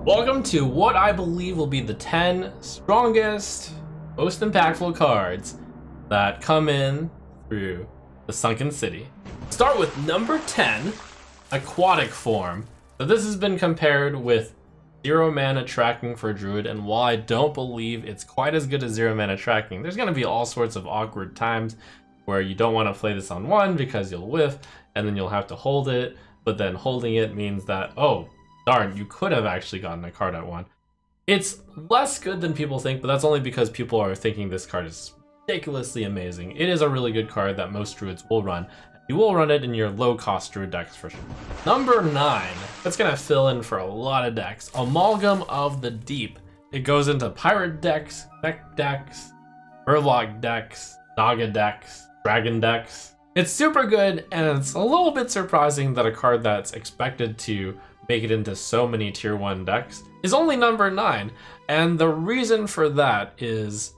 Welcome to what I believe will be the 10 strongest, most impactful cards that come in through the Sunken City. Start with number 10, Aquatic Form. So this has been compared with 0 mana tracking for Druid, and while I don't believe it's quite as good as 0 mana tracking, there's going to be all sorts of awkward times where you don't want to play this on 1 because you'll whiff, and then you'll have to hold it, but then holding it means that, oh, darn, you could have actually gotten a card at 1. It's less good than people think, but that's only because people are thinking this card is ridiculously amazing. It is a really good card that most Druids will run. You will run it in your low-cost Druid decks for sure. Number 9, that's gonna fill in for a lot of decks. Amalgam of the Deep. It goes into Pirate decks, Mech decks, Murloc decks, Naga decks, Dragon decks. It's super good, and it's a little bit surprising that a card that's expected to make it into so many tier 1 decks is only number 9. And the reason for that is,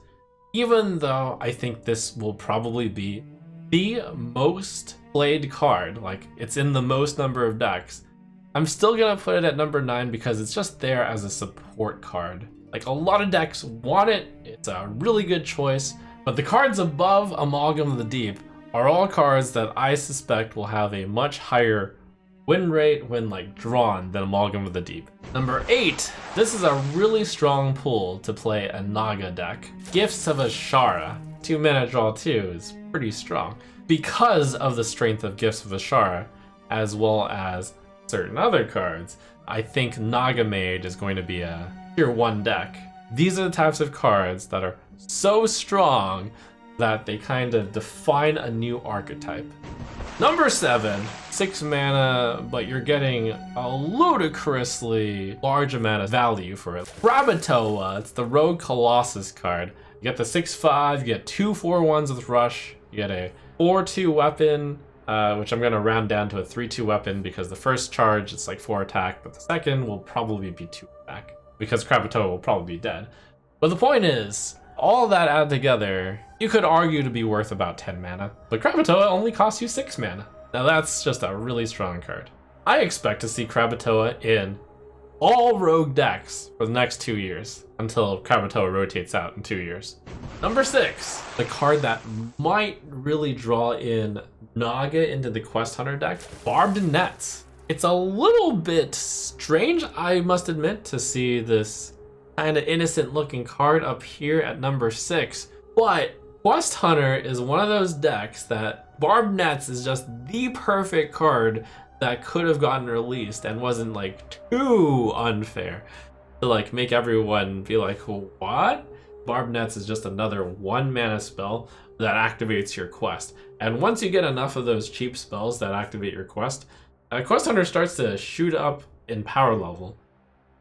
even though I think this will probably be the most played card, like it's in the most number of decks, I'm still gonna put it at number 9 because it's just there as a support card. Like, a lot of decks want it, it's a really good choice, but the cards above Amalgam of the Deep are all cards that I suspect will have a much higher win rate when drawn than Amalgam of the Deep. Number 8, this is a really strong pull to play a Naga deck. Gifts of Ashara, 2 mana draw 2 is pretty strong. Because of the strength of Gifts of Ashara, as well as certain other cards, I think Naga Mage is going to be a tier 1 deck. These are the types of cards that are so strong that they kind of define a new archetype. Number 7, 6 mana, but you're getting a ludicrously large amount of value for it. Krakatoa, it's the Rogue Colossus card. You get the 6/5, you get 2 4/1s with Rush, you get a 4/2 weapon, which I'm gonna round down to a 3/2 weapon because the first charge it's 4 attack, but the second will probably be 2 attack because Krakatoa will probably be dead. But the point is, all that added together, you could argue to be worth about 10 mana, but Krakatoa only costs you 6 mana. Now that's just a really strong card. I expect to see Krakatoa in all rogue decks for the next 2 years, until Krakatoa rotates out in 2 years. Number 6, the card that might really draw in Naga into the Quest Hunter deck, Barbed Nets. It's a little bit strange, I must admit, to see this kind of innocent looking card up here at number 6, but Quest Hunter is one of those decks that Barbed Nets is just the perfect card that could have gotten released and wasn't too unfair to make everyone be like, what? Barbed Nets is just another 1 mana spell that activates your quest, and once you get enough of those cheap spells that activate your quest, Quest Hunter starts to shoot up in power level.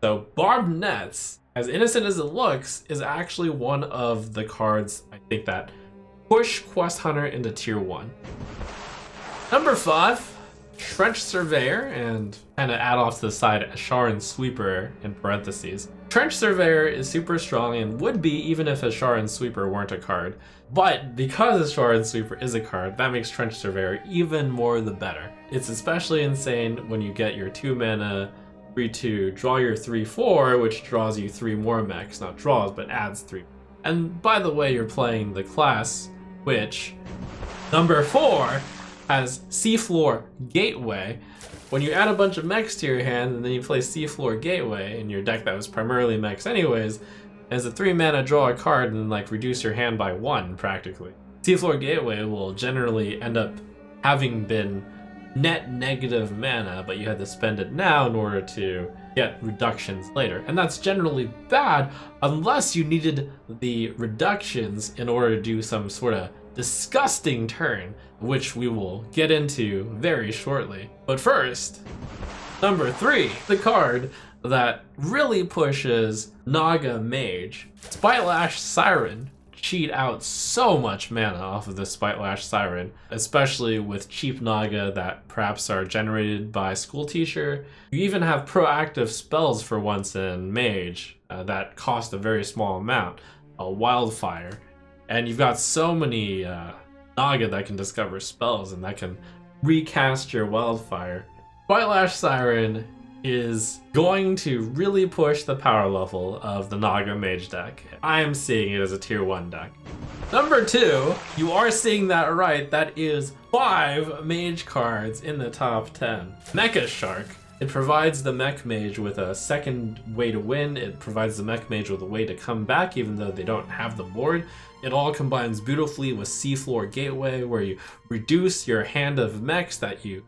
So Barbed Nets, as innocent as it looks, is actually one of the cards I think that push Quest Hunter into tier 1. Number 5, Trench Surveyor, and kind of add off to the side Asharan Sweeper in parentheses. Trench Surveyor is super strong and would be even if Asharan Sweeper weren't a card, but because Asharan Sweeper is a card, that makes Trench Surveyor even more the better. It's especially insane when you get your 2 mana 3/2, draw your 3/4, which draws you 3 more mechs, not draws, but adds 3. And by the way, you're playing the class, which, number 4, has Seafloor Gateway. When you add a bunch of mechs to your hand and then you play Seafloor Gateway in your deck that was primarily mechs anyways, as a 3 mana draw a card and reduce your hand by 1 practically. Seafloor Gateway will generally end up having been net negative mana, but you had to spend it now in order to get reductions later. And that's generally bad unless you needed the reductions in order to do some sort of disgusting turn, which we will get into very shortly. But first, number 3, the card that really pushes Naga Mage. Spitelash Siren. Cheat out so much mana off of the Spitelash Siren, especially with cheap Naga that perhaps are generated by School Teacher. You even have proactive spells for once in Mage that cost a very small amount, a Wildfire. And you've got so many Naga that can discover spells and that can recast your Wildfire. Spitelash Siren is going to really push the power level of the Naga Mage deck. I am seeing it as a tier 1 deck. Number 2, you are seeing that right, that is 5 mage cards in the top 10. Mecha Shark. It provides the Mech Mage with a second way to win. It provides the Mech Mage with a way to come back even though they don't have the board. It all combines beautifully with Seafloor Gateway, where you reduce your hand of mechs that you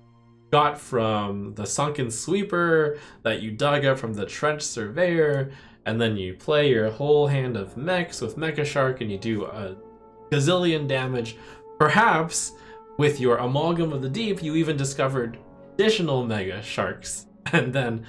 got from the Sunken Sweeper, that you dug up from the Trench Surveyor, and then you play your whole hand of mechs with Mecha Shark and you do a gazillion damage. Perhaps with your Amalgam of the Deep, you even discovered additional Mega Sharks, and then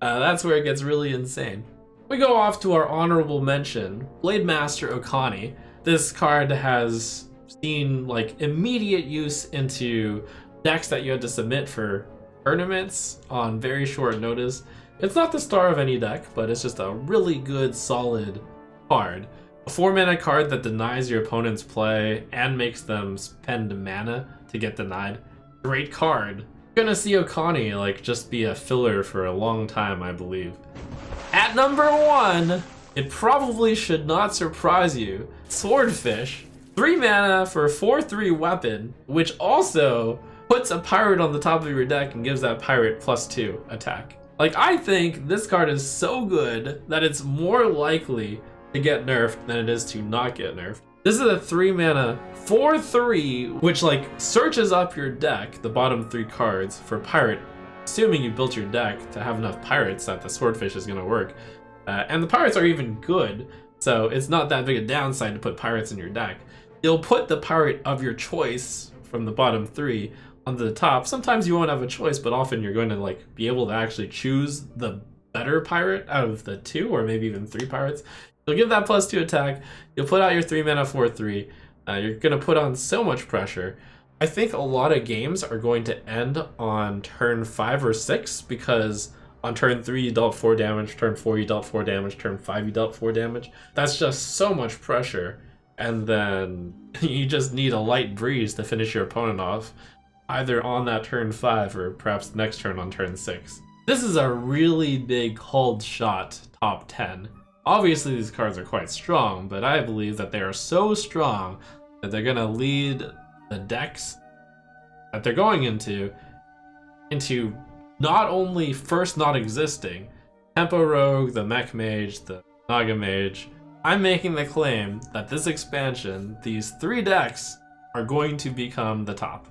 that's where it gets really insane. We go off to our honorable mention, Blademaster Okani. This card has seen like immediate use into decks that you had to submit for tournaments on very short notice. It's not the star of any deck, but it's just a really good, solid card. A 4-mana card that denies your opponent's play and makes them spend mana to get denied. Great card. You're gonna see Okani like just be a filler for a long time, I believe. At number 1, it probably should not surprise you, Swordfish. 3 mana for a 4/3 weapon, which also puts a pirate on the top of your deck and gives that pirate +2 attack. Like, I think this card is so good that it's more likely to get nerfed than it is to not get nerfed. This is a 3 mana 4/3, which like searches up your deck, the bottom 3 cards, for pirate, assuming you built your deck to have enough pirates that the Swordfish is gonna work. And the pirates are even good, so it's not that big a downside to put pirates in your deck. You'll put the pirate of your choice from the bottom 3 onto the top. Sometimes you won't have a choice, but often you're going to like be able to actually choose the better pirate out of the 2 or maybe even 3 pirates. You'll give that +2 attack, you'll put out your 3 mana 4/3, you're gonna put on so much pressure. I think a lot of games are going to end on turn 5 or 6 because on turn 3 you dealt 4 damage, turn 4 you dealt 4 damage, turn 5 you dealt 4 damage. That's just so much pressure, and then you just need a light breeze to finish your opponent off, either on that turn 5 or perhaps the next turn on turn 6. This is a really big hold shot top 10. Obviously these cards are quite strong, but I believe that they are so strong that they're gonna lead the decks that they're going into not only first not existing, Tempo Rogue, the Mech Mage, the Naga Mage. I'm making the claim that this expansion, these 3 decks, are going to become the top.